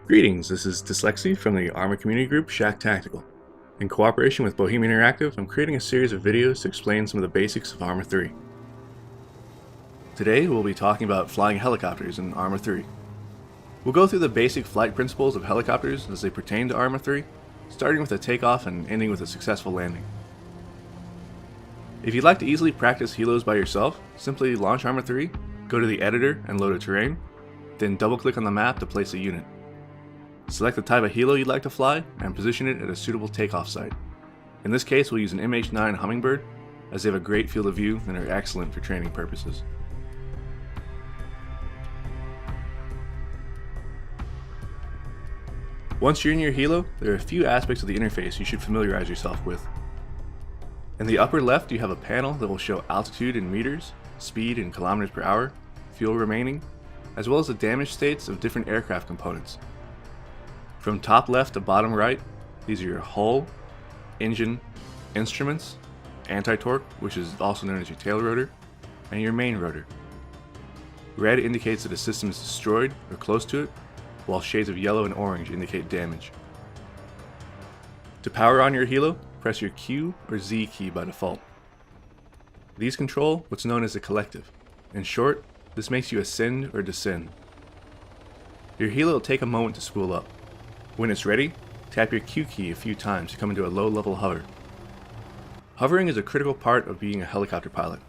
Greetings, this is Dslyecxi from the ARMA community group ShackTactical. In cooperation with Bohemia Interactive, I'm creating a series of videos to explain some of the basics of ARMA 3. Today we'll be talking about flying helicopters in ARMA 3. We'll go through the basic flight principles of helicopters as they pertain to ARMA 3, starting with a takeoff and ending with a successful landing. If you'd like to easily practice helos by yourself, simply launch ARMA 3, go to the editor and load a terrain, then double-click on the map to place a unit. Select the type of helo you'd like to fly and position it at a suitable takeoff site. In this case, we'll use an MH9 Hummingbird, as they have a great field of view and are excellent for training purposes. Once you're in your helo, there are a few aspects of the interface you should familiarize yourself with. In the upper left, you have a panel that will show altitude in meters, speed in kilometers per hour, fuel remaining, as well as the damage states of different aircraft components. From top left to bottom right, these are your hull, engine, instruments, anti-torque, which is also known as your tail rotor, and your main rotor. Red indicates that a system is destroyed or close to it, while shades of yellow and orange indicate damage. To power on your helo, press your Q or Z key by default. These control what's known as a collective. In short, this makes you ascend or descend. Your helo will take a moment to spool up. When it's ready, tap your Q key a few times to come into a low-level hover. Hovering is a critical part of being a helicopter pilot.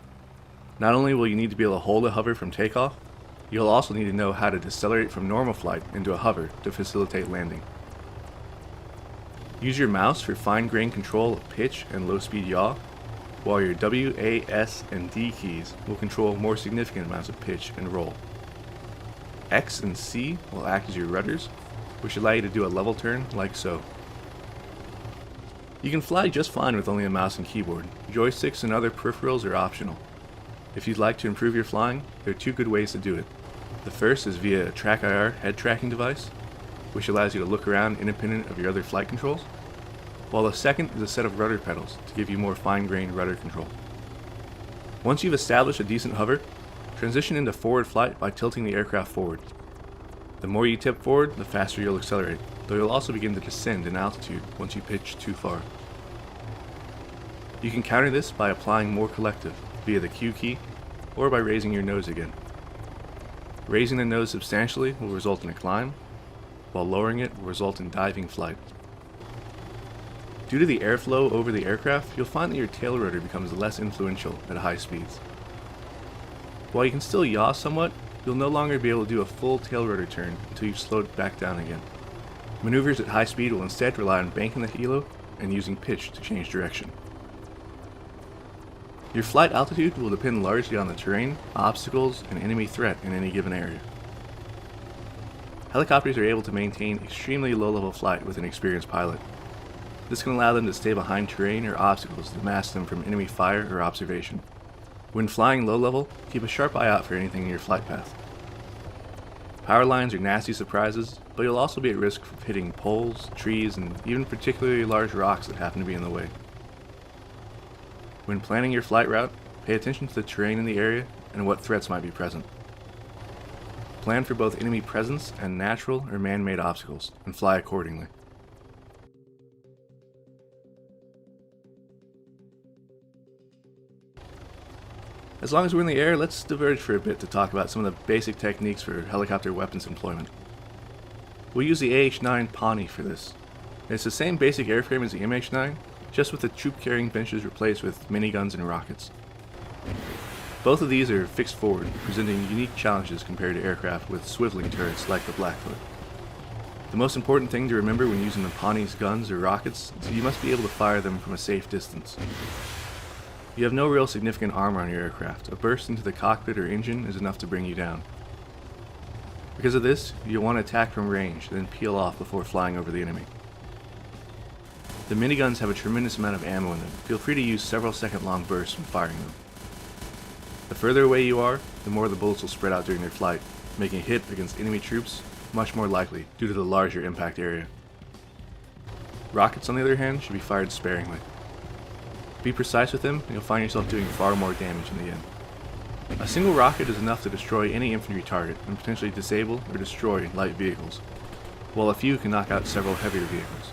Not only will you need to be able to hold a hover from takeoff, you'll also need to know how to decelerate from normal flight into a hover to facilitate landing. Use your mouse for fine-grained control of pitch and low-speed yaw, while your W, A, S, and D keys will control more significant amounts of pitch and roll. X and C will act as your rudders, which allow you to do a level turn like so. You can fly just fine with only a mouse and keyboard. Joysticks and other peripherals are optional. If you'd like to improve your flying, there are two good ways to do it. The first is via a TrackIR head tracking device, which allows you to look around independent of your other flight controls, while the second is a set of rudder pedals to give you more fine-grained rudder control. Once you've established a decent hover, transition into forward flight by tilting the aircraft forward. The more you tip forward, the faster you'll accelerate, though you'll also begin to descend in altitude once you pitch too far. You can counter this by applying more collective via the Q key, or by raising your nose again. Raising the nose substantially will result in a climb, while lowering it will result in diving flight. Due to the airflow over the aircraft, you'll find that your tail rotor becomes less influential at high speeds. While you can still yaw somewhat, you'll no longer be able to do a full tail rotor turn until you've slowed back down again. Maneuvers at high speed will instead rely on banking the helo and using pitch to change direction. Your flight altitude will depend largely on the terrain, obstacles, and enemy threat in any given area. Helicopters are able to maintain extremely low-level flight with an experienced pilot. This can allow them to stay behind terrain or obstacles that mask them from enemy fire or observation. When flying low level, keep a sharp eye out for anything in your flight path. Power lines are nasty surprises, but you'll also be at risk of hitting poles, trees, and even particularly large rocks that happen to be in the way. When planning your flight route, pay attention to the terrain in the area and what threats might be present. Plan for both enemy presence and natural or man-made obstacles, and fly accordingly. As long as we're in the air, let's diverge for a bit to talk about some of the basic techniques for helicopter weapons employment. We'll use the AH-9 Pawnee for this. It's the same basic airframe as the MH-9, just with the troop-carrying benches replaced with miniguns and rockets. Both of these are fixed forward, presenting unique challenges compared to aircraft with swiveling turrets like the Blackfoot. The most important thing to remember when using the Pawnee's guns or rockets is that you must be able to fire them from a safe distance. You have no real significant armor on your aircraft. A burst into the cockpit or engine is enough to bring you down. Because of this, you'll want to attack from range, then peel off before flying over the enemy. The miniguns have a tremendous amount of ammo in them. Feel free to use several second-long bursts when firing them. The further away you are, the more the bullets will spread out during their flight, making a hit against enemy troops much more likely due to the larger impact area. Rockets, on the other hand, should be fired sparingly. Be precise with them, and you'll find yourself doing far more damage in the end. A single rocket is enough to destroy any infantry target and potentially disable or destroy light vehicles. while a few can knock out several heavier vehicles.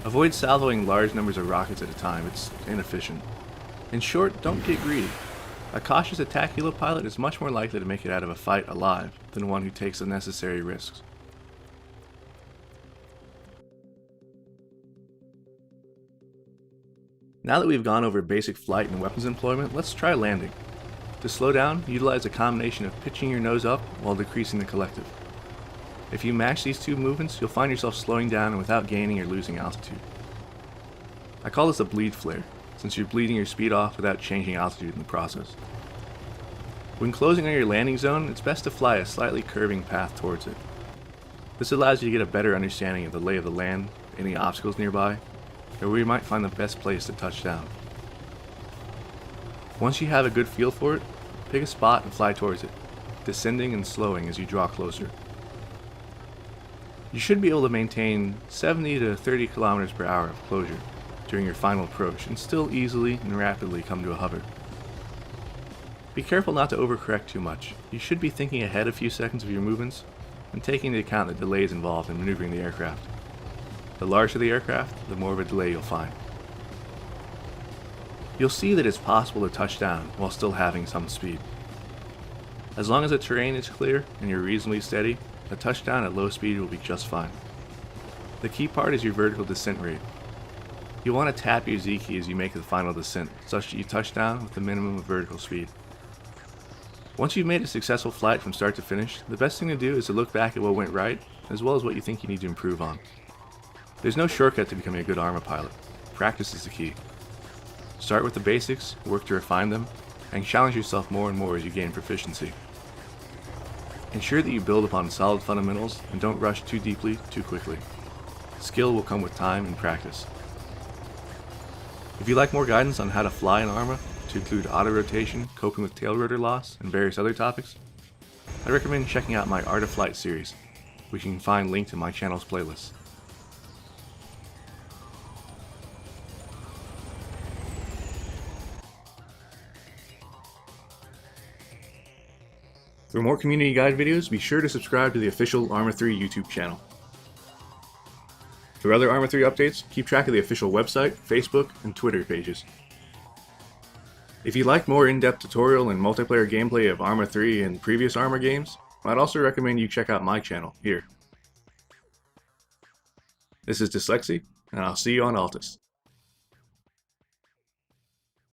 Avoid salvoing large numbers of rockets at a time, it's inefficient. In short, don't get greedy. A cautious attack helo pilot is much more likely to make it out of a fight alive than one who takes unnecessary risks. Now that we've gone over basic flight and weapons employment, let's try landing. To slow down, utilize a combination of pitching your nose up while decreasing the collective. If you match these two movements, you'll find yourself slowing down without gaining or losing altitude. I call this a bleed flare, since you're bleeding your speed off without changing altitude in the process. When closing on your landing zone, it's best to fly a slightly curving path towards it. This allows you to get a better understanding of the lay of the land, any obstacles nearby, or where you might find the best place to touch down. Once you have a good feel for it, pick a spot and fly towards it, descending and slowing as you draw closer. You should be able to maintain 70 to 30 kilometers per hour of closure during your final approach and still easily and rapidly come to a hover. Be careful not to overcorrect too much. You should be thinking ahead a few seconds of your movements and taking into account the delays involved in maneuvering the aircraft. The larger the aircraft, the more of a delay you'll find. You'll see that it's possible to touch down while still having some speed. As long as the terrain is clear and you're reasonably steady, a touchdown at low speed will be just fine. The key part is your vertical descent rate. You'll want to tap your Z key as you make the final descent, such that you touch down with the minimum of vertical speed. Once you've made a successful flight from start to finish, the best thing to do is to look back at what went right, as well as what you think you need to improve on. There's no shortcut to becoming a good ARMA pilot. Practice is the key. Start with the basics, work to refine them, and challenge yourself more and more as you gain proficiency. Ensure that you build upon solid fundamentals and don't rush too deeply, too quickly. Skill will come with time and practice. If you'd like more guidance on how to fly in ARMA, to include auto-rotation, coping with tail rotor loss, and various other topics, I'd recommend checking out my Art of Flight series, which you can find linked in my channel's playlist. For more community guide videos, be sure to subscribe to the official ARMA 3 YouTube channel. For other ARMA 3 updates, keep track of the official website, Facebook, and Twitter pages. If you'd like more in-depth tutorial and multiplayer gameplay of ARMA 3 and previous ARMA games, I'd also recommend you check out my channel here. This is Dslyecxi, and I'll see you on Altus.